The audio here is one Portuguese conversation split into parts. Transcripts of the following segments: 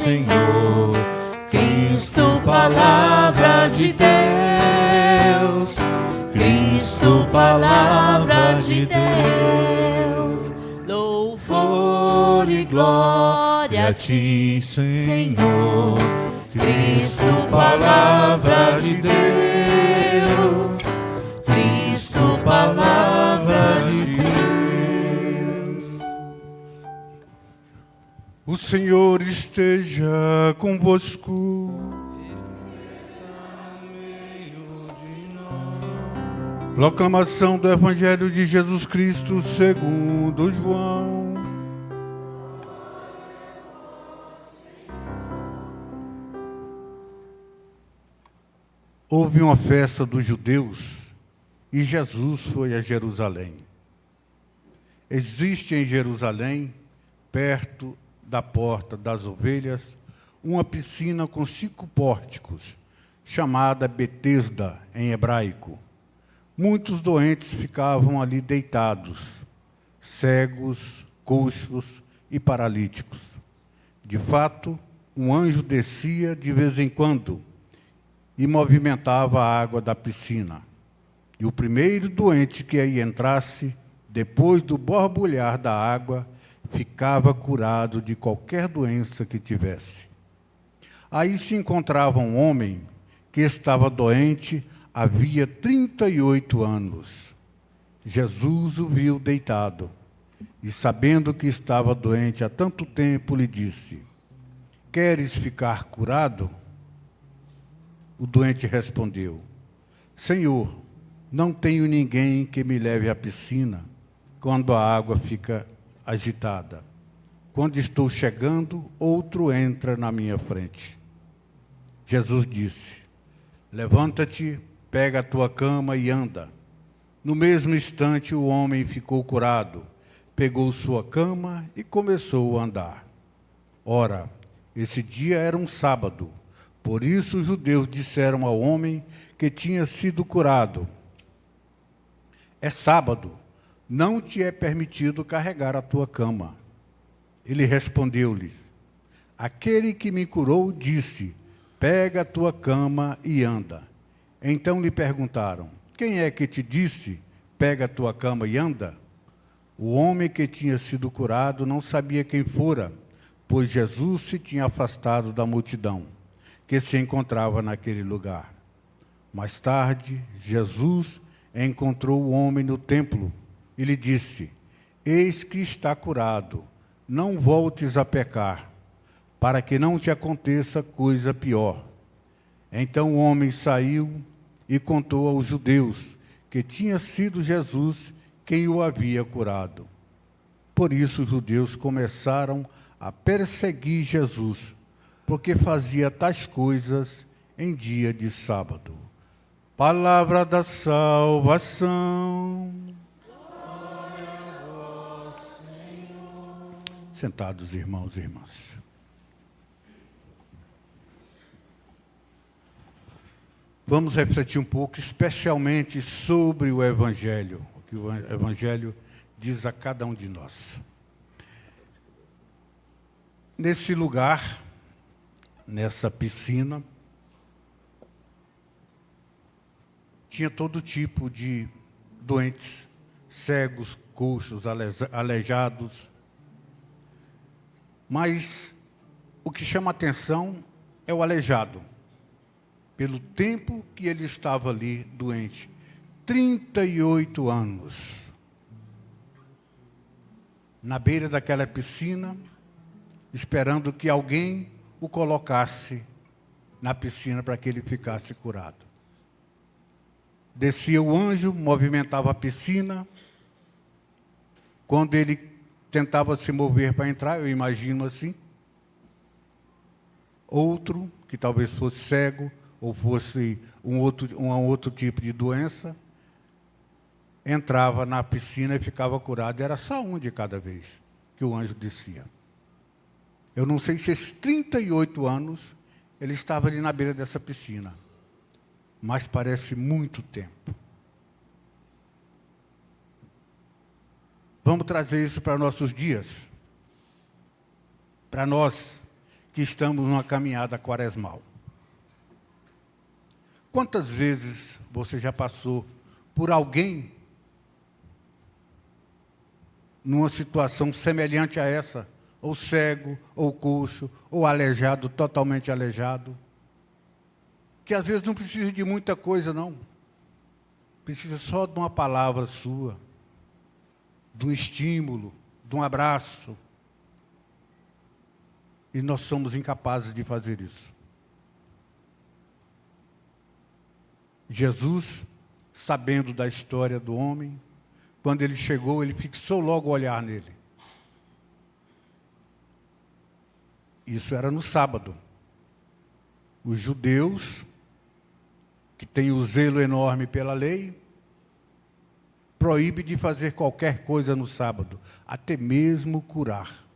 Senhor, Cristo, palavra de Deus, Cristo, palavra de Deus, louvor e glória a ti, Senhor, Cristo, palavra de Deus, Cristo, palavra de Deus. O Senhor esteja convosco. Proclamação do Evangelho de Jesus Cristo segundo João. Houve uma festa dos judeus e Jesus foi a Jerusalém. Existe em Jerusalém, perto da porta das ovelhas, uma piscina com 5 pórticos, chamada Betesda em hebraico. Muitos doentes ficavam ali deitados, cegos, coxos e paralíticos. De fato, um anjo descia de vez em quando e movimentava a água da piscina. E o primeiro doente que aí entrasse, depois do borbulhar da água, ficava curado de qualquer doença que tivesse. Aí se encontrava um homem que estava doente havia 38 anos. Jesus o viu deitado e, sabendo que estava doente há tanto tempo, lhe disse: "Queres ficar curado?" O doente respondeu: "Senhor, não tenho ninguém que me leve à piscina quando a água fica agitada. Quando estou chegando, outro entra na minha frente." Jesus disse: "Levanta-te, pega a tua cama e anda." No mesmo instante, o homem ficou curado, pegou sua cama e começou a andar. Ora, esse dia era um sábado, por isso os judeus disseram ao homem que tinha sido curado: "É sábado, não te é permitido carregar a tua cama." Ele respondeu-lhes: "Aquele que me curou disse: pega a tua cama e anda." Então lhe perguntaram: "Quem é que te disse: pega a tua cama e anda?" O homem que tinha sido curado não sabia quem fora, pois Jesus se tinha afastado da multidão que se encontrava naquele lugar. Mais tarde, Jesus encontrou o homem no templo e lhe disse: "Eis que está curado, não voltes a pecar, para que não te aconteça coisa pior." Então o homem saiu e contou aos judeus que tinha sido Jesus quem o havia curado. Por isso os judeus começaram a perseguir Jesus, porque fazia tais coisas em dia de sábado. Palavra da salvação. Sentados, irmãos e irmãs. Vamos refletir um pouco, especialmente sobre o Evangelho, o que o Evangelho diz a cada um de nós. Nesse lugar, nessa piscina, tinha todo tipo de doentes, cegos, coxos, aleijados. Mas o que chama a atenção é o aleijado, pelo tempo que ele estava ali doente. 38 anos. Na beira daquela piscina, esperando que alguém o colocasse na piscina para que ele ficasse curado. Descia o anjo, movimentava a piscina. Quando ele tentava se mover para entrar, eu imagino assim, outro, que talvez fosse cego, ou fosse um outro tipo de doença, entrava na piscina e ficava curado. Era só um de cada vez que o anjo descia. Eu não sei se esses 38 anos ele estava ali na beira dessa piscina, mas parece muito tempo. Vamos trazer isso para nossos dias. Para nós, que que estamos numa caminhada quaresmal. Quantas vezes você já passou por alguém numa situação semelhante a essa, ou cego, ou coxo, ou aleijado, totalmente aleijado, que às vezes não precisa de muita coisa, não. Precisa só de uma palavra sua, de um estímulo, de um abraço. E nós somos incapazes de fazer isso. Jesus, sabendo da história do homem, quando ele chegou, ele fixou logo o olhar nele. Isso era no sábado. Os judeus, que têm o zelo enorme pela lei, proíbe de fazer qualquer coisa no sábado, até mesmo curar.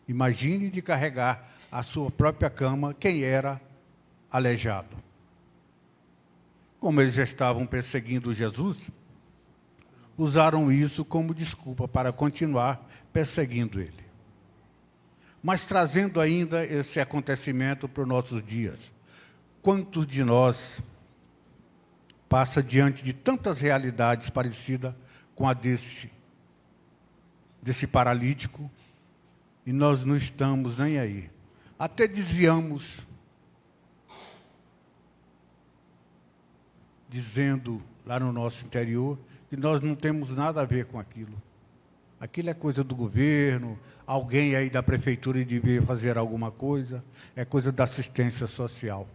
Imagine de carregar a sua própria cama quem era aleijado. Como eles já estavam perseguindo Jesus, usaram isso como desculpa para continuar perseguindo ele. Mas trazendo ainda esse acontecimento para os nossos dias. Quantos de nós passa diante de tantas realidades parecidas com a desse paralítico, e nós não estamos nem aí. Até desviamos, dizendo lá no nosso interior que nós não temos nada a ver com aquilo. Aquilo é coisa do governo, alguém aí da prefeitura devia fazer alguma coisa, é coisa da assistência social.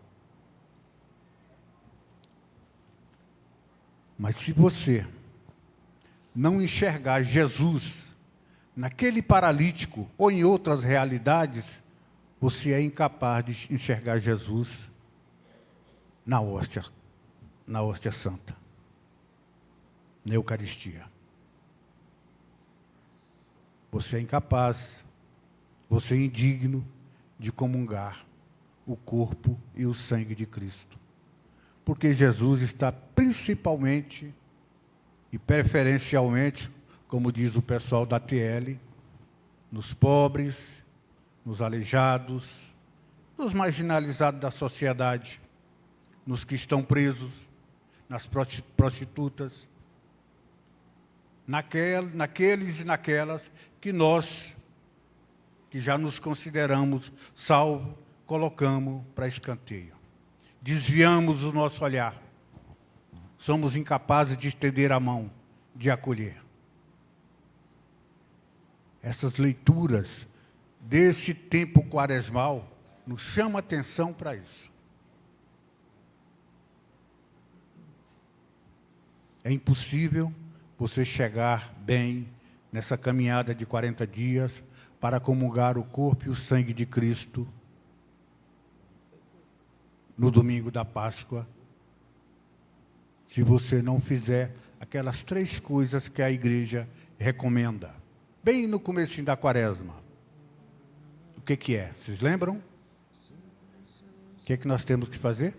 Mas se você não enxergar Jesus naquele paralítico ou em outras realidades, você é incapaz de enxergar Jesus na hóstia santa, na Eucaristia. Você é incapaz, você é indigno de comungar o corpo e o sangue de Cristo. Porque Jesus está principalmente e preferencialmente, como diz o pessoal da TL, nos pobres, nos aleijados, nos marginalizados da sociedade, nos que estão presos, nas prostitutas, naqueles e naquelas que nós, que já nos consideramos salvos, colocamos para escanteio. Desviamos o nosso olhar. Somos incapazes de estender a mão, de acolher. Essas leituras desse tempo quaresmal nos chamam a atenção para isso. É impossível você chegar bem nessa caminhada de 40 dias para comungar o corpo e o sangue de Cristo no domingo da Páscoa, se você não fizer aquelas 3 coisas que a igreja recomenda, bem no comecinho da quaresma. O que é? Vocês lembram? O que nós temos que fazer?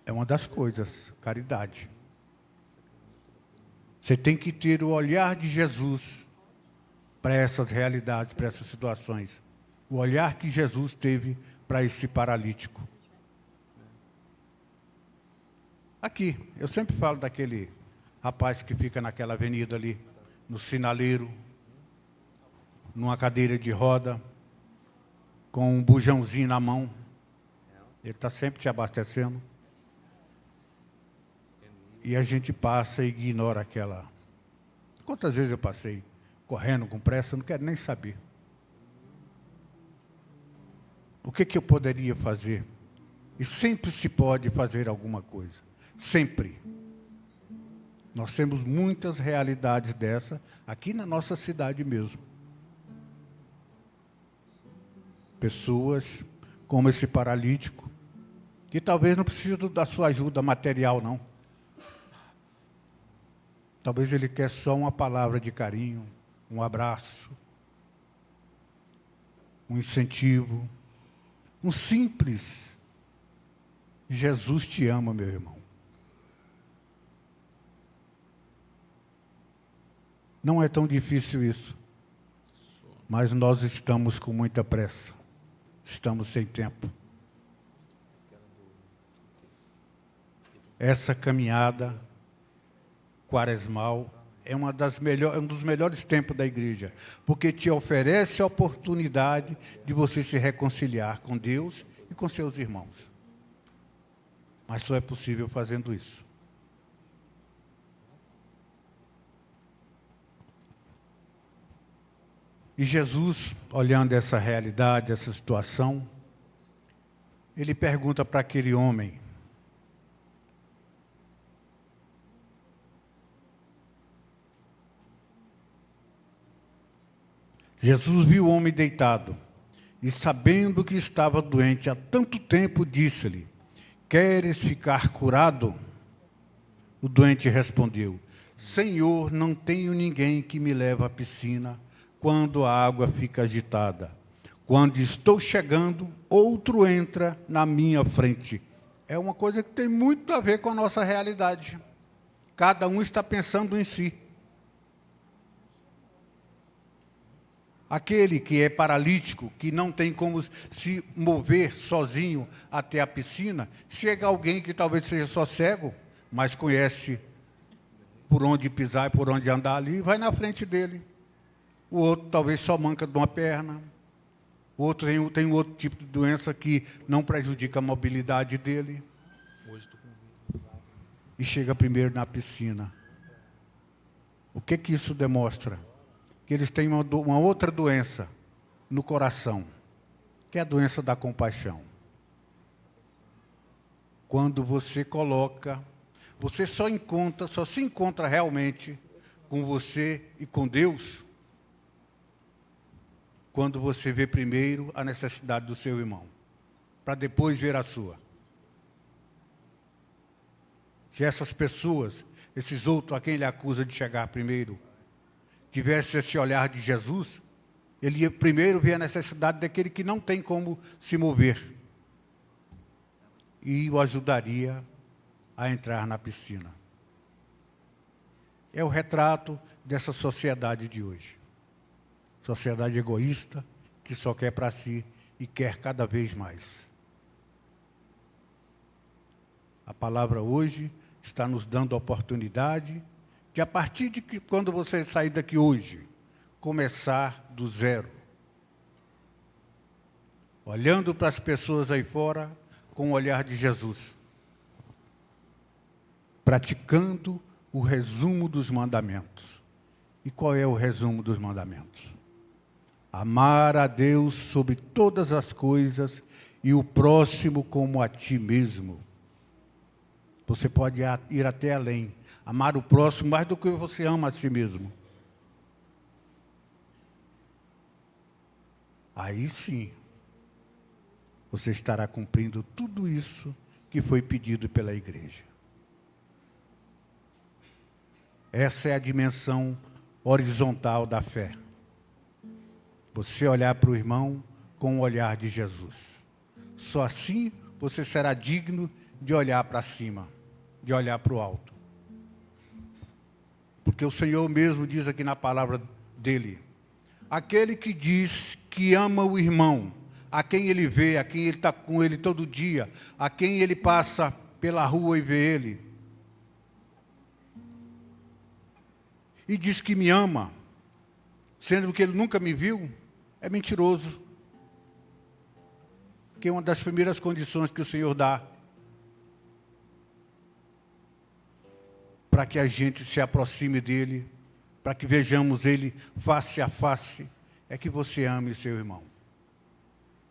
É uma das coisas, caridade. Você tem que ter o olhar de Jesus para essas realidades, para essas situações. O olhar que Jesus teve para esse paralítico. Aqui, eu sempre falo daquele rapaz que fica naquela avenida ali, no sinaleiro, numa cadeira de roda, com um bujãozinho na mão. Ele está sempre te abastecendo. E a gente passa e ignora aquela... Quantas vezes eu passei correndo com pressa, eu não quero nem saber. O que eu poderia fazer? E sempre se pode fazer alguma coisa. Sempre. Nós temos muitas realidades dessa aqui na nossa cidade mesmo. Pessoas como esse paralítico, que talvez não precise da sua ajuda material, não. Talvez ele quer só uma palavra de carinho, um abraço, um incentivo, um simples Jesus te ama, meu irmão. Não é tão difícil isso, mas nós estamos com muita pressa, estamos sem tempo. Essa caminhada quaresmal é um dos melhores tempos da igreja, porque te oferece a oportunidade de você se reconciliar com Deus e com seus irmãos. Mas só é possível fazendo isso. E Jesus, olhando essa realidade, essa situação, ele pergunta para aquele homem: Jesus viu o homem deitado e, sabendo que estava doente há tanto tempo, disse-lhe: queres ficar curado? O doente respondeu: Senhor, não tenho ninguém que me leve à piscina quando a água fica agitada. Quando estou chegando, outro entra na minha frente. É uma coisa que tem muito a ver com a nossa realidade. Cada um está pensando em si. Aquele que é paralítico, que não tem como se mover sozinho até a piscina, chega alguém que talvez seja só cego, mas conhece por onde pisar e por onde andar ali, e vai na frente dele. O outro talvez só manca de uma perna. O outro tem outro tipo de doença que não prejudica a mobilidade dele. E chega primeiro na piscina. O que isso demonstra? Que eles têm uma outra doença no coração, que é a doença da compaixão. Quando você coloca, você só se encontra realmente com você e com Deus, quando você vê primeiro a necessidade do seu irmão, para depois ver a sua. Se essas pessoas, esses outros a quem ele acusa de chegar primeiro, tivesse esse olhar de Jesus, ele ia primeiro ver a necessidade daquele que não tem como se mover e o ajudaria a entrar na piscina. É o retrato dessa sociedade de hoje. Sociedade egoísta, que só quer para si e quer cada vez mais. A palavra hoje está nos dando a oportunidade de, a partir de que, quando você sair daqui hoje, começar do zero. Olhando para as pessoas aí fora com o olhar de Jesus. Praticando o resumo dos mandamentos. E qual é o resumo dos mandamentos? Amar a Deus sobre todas as coisas e o próximo como a ti mesmo. Você pode ir até além. Amar o próximo mais do que você ama a si mesmo. Aí sim, você estará cumprindo tudo isso que foi pedido pela igreja. Essa é a dimensão horizontal da fé. Você olhar para o irmão com o olhar de Jesus. Só assim você será digno de olhar para cima, de olhar para o alto. Porque o Senhor mesmo diz aqui na palavra dele: aquele que diz que ama o irmão, a quem ele vê, a quem ele está com ele todo dia, a quem ele passa pela rua e vê ele, e diz que me ama, sendo que ele nunca me viu, é mentiroso. Que é uma das primeiras condições que o Senhor dá para que a gente se aproxime dele, para que vejamos ele face a face, é que você ame seu irmão.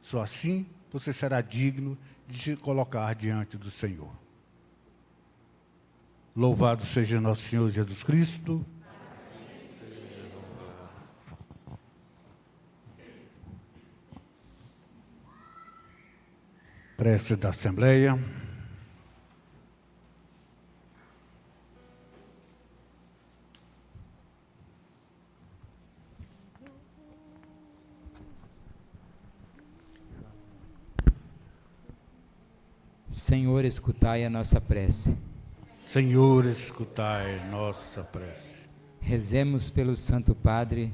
Só assim você será digno de se colocar diante do Senhor. Louvado seja nosso Senhor Jesus Cristo. Prece da Assembleia. Senhor, escutai a nossa prece. Senhor, escutai nossa prece. rezemos pelo Santo Padre,